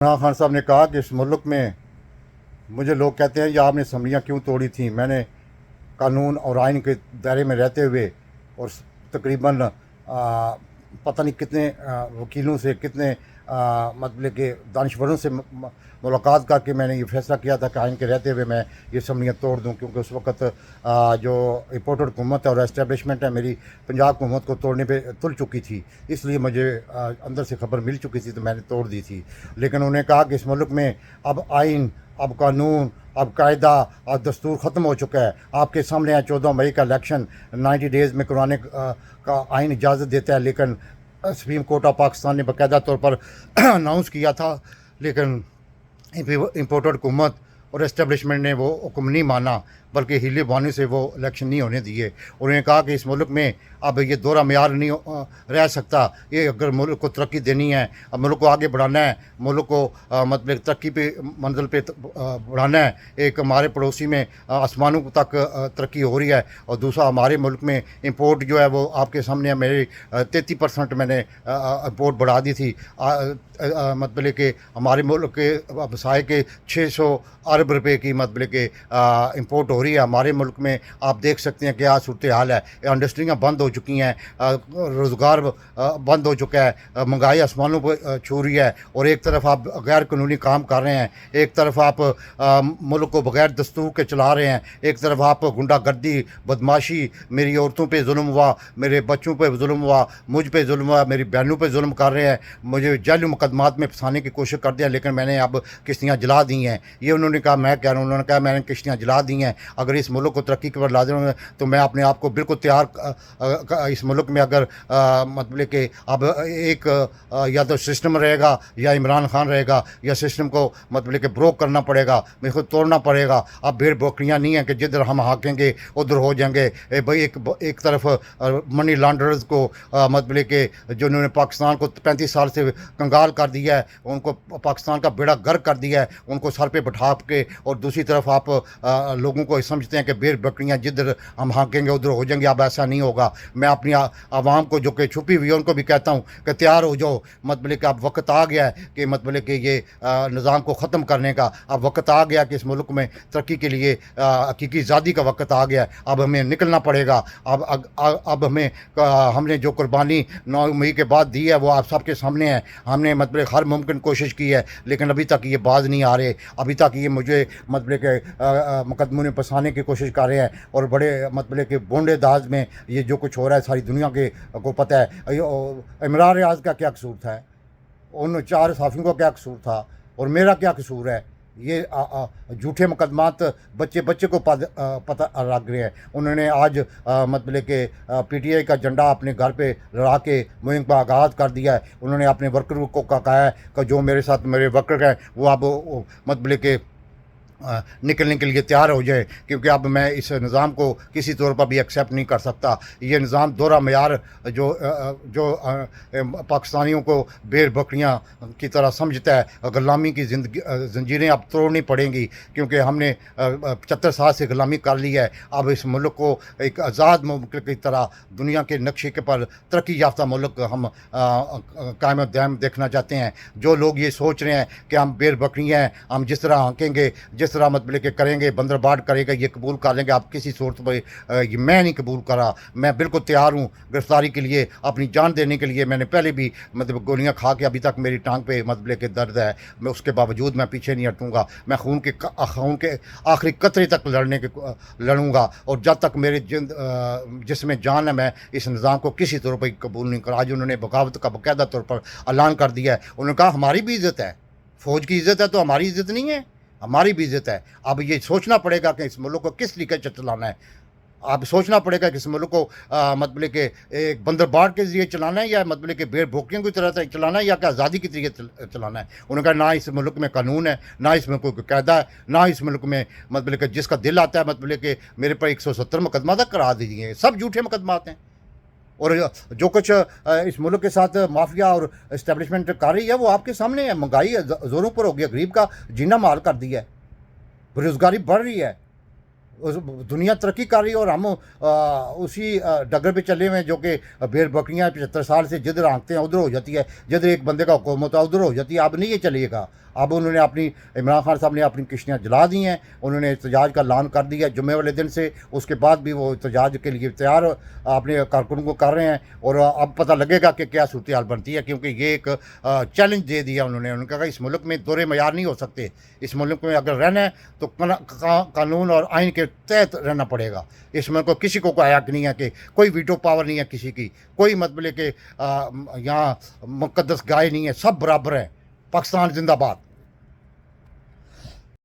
इमरान खान साहब ने कहा कि इस मुल्क में मुझे लोग कहते हैं ये आपने असम्बलियाँ क्यों तोड़ी थी। मैंने कानून और आइन के दायरे में रहते हुए और तकरीबन पता नहीं कितने वकीलों से कितने मतलब कि दानश्वरों से मुलाकात करके मैंने ये फैसला किया था कि आइन के रहते हुए मैं ये असम्बलियाँ तोड़ दूँ, क्योंकि उस वक़्त जो इम्पोर्टेड हुकूमत है और एस्टेब्लिशमेंट है मेरी पंजाब हुकूमत को तोड़ने पे तुल चुकी थी, इसलिए मुझे अंदर से खबर मिल चुकी थी तो मैंने तोड़ दी थी। लेकिन उन्होंने कहा कि इस मुल्क में अब आइन, अब कानून, अब कायदा और दस्तूर ख़त्म हो चुका है। आपके सामने है 14 मई का इलेक्शन 90 डेज़ में करवाने का आइन इजाज़त देता है, लेकिन सुप्रीम कोर्ट ऑफ पाकिस्तान ने बाकायदा तौर पर अनाउंस किया था, लेकिन इम्पोर्टेड हुकूमत और इस्टेब्लिशमेंट ने वो हुक्म नहीं माना, बल्कि हीले बहाने से वो इलेक्शन नहीं होने दिए। उन्होंने कहा कि इस मुल्क में अब ये दोहरा मेयार नहीं रह सकता। ये अगर मुल्क को तरक्की देनी है, अब मुल्क को आगे बढ़ाना है, मुल्क को मतलब तरक्की पे मंजिल पे बढ़ाना है। एक हमारे पड़ोसी में आसमानों तक तरक्की हो रही है, और दूसरा हमारे मुल्क में इंपोर्ट जो है वो आपके सामने मेरी 33% मैंने इंपोर्ट बढ़ा दी थी। मतलब कि हमारे मुल्क के वसाए के 600 अरब रुपए की मतलब कि इंपोर्ट हो रही है। हमारे मुल्क में आप देख सकते हैं कि क्या सूरत हाल है। इंडस्ट्रियाँ बंद हो चुकी हैं, रोज़गार बंद हो चुका है, महंगाई आसमानों पर छू रही है, और एक तरफ आप गैर कानूनी काम कर रहे हैं, एक तरफ आप मुल्क को बगैर दस्तूर के चला रहे हैं, एक तरफ आप गुंडागर्दी, बदमाशी, मेरी औरतों पे जुल्म हुआ, मेरे बच्चों पे जुल्म हुआ, मुझ पे जुल्म हुआ, मेरी बहनों पे जुल्म कर रहे हैं, मुझे जाली मुकदमात में फंसाने की कोशिश कर दिया, लेकिन मैंने अब किश्तियाँ जला दी हैं। ये उन्होंने कहा, मैं कह रहा हूँ, उन्होंने कहा मैंने किश्तियाँ जला दी हैं। अगर इस मुल्क को तरक्की के पर ला दें तो मैं अपने आप को बिल्कुल तैयार इस मुल्क में अगर मतलब कि अब एक या तो सिस्टम रहेगा या इमरान खान रहेगा, या सिस्टम को मतलब कि ब्रोक करना पड़ेगा, मेरे को तोड़ना पड़ेगा। अब भेड़ बकरियाँ नहीं हैं कि जिधर हम हाकेंगे उधर हो जाएंगे। भाई एक तरफ मनी लॉन्ड्रर्स को मतलब कि जो उन्होंने पाकिस्तान को 35 साल से कंगाल कर दिया है, उनको पाकिस्तान का बेड़ा गर्क कर दिया है, उनको सर पे बैठा के, और दूसरी तरफ आप लोगों को समझते हैं कि भेड़ बकरियाँ जिधर हम हाकेंगे उधर हो जाएंगे। अब ऐसा नहीं होगा। मैं अपनी आवाम को जो कि छुपी हुई है उनको भी कहता हूँ कि तैयार हो जाओ। मतलब कि अब वक्त आ गया है कि मतलब कि ये निज़ाम को ख़त्म करने का अब वक्त आ गया कि इस मुल्क में तरक्की के लिए हकीकी आज़ादी का वक्त आ गया है। अब हमें निकलना पड़ेगा। अब हमें हमने जो कुर्बानी 9 मई के बाद दी है वो आप सबके सामने है। हमने मतलब हर मुमकिन कोशिश की है, लेकिन अभी तक ये बाज नहीं आ रहे। अभी तक ये मुझे मतलब के मुकदमों में फंसाने की कोशिश कर रहे हैं, और बड़े मतलब कि बोंडे दाज में ये जो कुछ हो रहा है सारी दुनिया के को पता है। इमरान रियाज का क्या कसूर था, उन 4 साफियों का क्या कसूर था, और मेरा क्या कसूर है। ये झूठे मुकदमात बच्चे को पता लग रहे हैं। उन्होंने आज मतलब कि PTI का झंडा अपने घर पे लड़ा के मुहिम का आगाज़ कर दिया है। उन्होंने अपने वर्कर को कहा है कि जो मेरे साथ मेरे वर्कर हैं वो अब मतलब कि निकलने के लिए तैयार हो जाए, क्योंकि अब मैं इस निज़ाम को किसी तौर पर भी एक्सेप्ट नहीं कर सकता। ये निज़ाम दोहरा मेयार जो पाकिस्तानियों को भेड़ बकरियां की तरह समझता है। ग़ुलामी की जंजीरें अब तोड़नी पड़ेंगी, क्योंकि हमने 75 साल से ग़ुलामी कर ली है। अब इस मुल्क को एक आज़ाद मुल्क की तरह दुनिया के नक्शे के पर तरक्की याफ्ता मुल्क हम कायम दायम देखना चाहते हैं। जो लोग ये सोच रहे हैं कि हम भेड़ बकरियाँ हैं, हम जिस तरह हाँकेंगे, जिस तरह मतलब कि करेंगे, बंदरबाट करेगा, ये कबूल कर लेंगे, आप किसी सूरत पर मैं नहीं कबूल करा। मैं बिल्कुल तैयार हूँ गिरफ्तारी के लिए, अपनी जान देने के लिए। मैंने पहले भी मतलब गोलियाँ खा के अभी तक मेरी टांग पे मतलब कि दर्द है, मैं उसके बावजूद मैं पीछे नहीं हटूँगा। मैं खून के आखिरी कतरे तक लड़ूँगा, और जब तक मेरे जिसमें जान है मैं इस निज़ाम को किसी तौर पर कबूल नहीं करा। आज उन्होंने बगावत का बाकायदा तौर पर ऐलान कर दिया है। उन्होंने कहा हमारी भी इज़्ज़त है, फ़ौज की इज़्ज़त है तो हमारी इज़्ज़त नहीं है, हमारी भी इज़्ज़त है। अब ये सोचना पड़ेगा कि इस मुल्क को किस तरीके से चलाना है। अब सोचना पड़ेगा कि इस मुल्क को मतलब कि एक बंदरबाट के ज़रिए चलाना है, या मतलब कि भेड़ भोकियों की तरह चलाना है, या क्या आज़ादी के तरीके चलाना है। उन्होंने कहा ना इस मुल्क में कानून है, ना इस मुल्क को कायदा है, ना इस मुल्क में मतलब कि जिसका दिल आता है मतलब कि मेरे पर 170 मुकदमा तक करा दीजिए। सब झूठे मुकदमात हैं, और जो कुछ इस मुल्क के साथ माफिया और इस्टेब्लिशमेंट कर रही है वो आपके सामने है। महंगाई ज़ोरों पर हो गई, गरीब का जीना माल कर दिया है, बेरोज़गारी बढ़ रही है, दुनिया तरक्की कर रही है, और हम उसी डगर पे चले हुए हैं जो कि भेड़ बकरियाँ 75 साल से जिधर हाँकते हैं उधर हो जाती है, जिधर एक बंदे का हुक्म होता है उधर हो जाती है। अब नहीं ये चलेगा। اب انہوں نے عمران خان صاحب نے اپنی کشتیاں جلا دی ہیں، انہوں نے احتجاج کا اعلان کر دیا جمعے والے دن سے، اس کے بعد بھی وہ احتجاج کے لیے تیار اپنے کارکنوں کو کر رہے ہیں، اور اب پتہ لگے گا کہ کیا صورتحال بنتی ہے، کیونکہ یہ ایک چیلنج دے دیا انہوں نے کہا اس ملک میں دور معیار نہیں ہو سکتے، اس ملک میں اگر رہنا ہے تو قانون اور آئین کے تحت رہنا پڑے گا، اس ملک کو کسی کو کوئی حق نہیں ہے کہ کوئی ویٹو پاور نہیں ہے کسی کی، کوئی مطلب کہ یہاں مقدس گائے نہیں ہے، سب برابر ہیں، پاکستان زندہ باد۔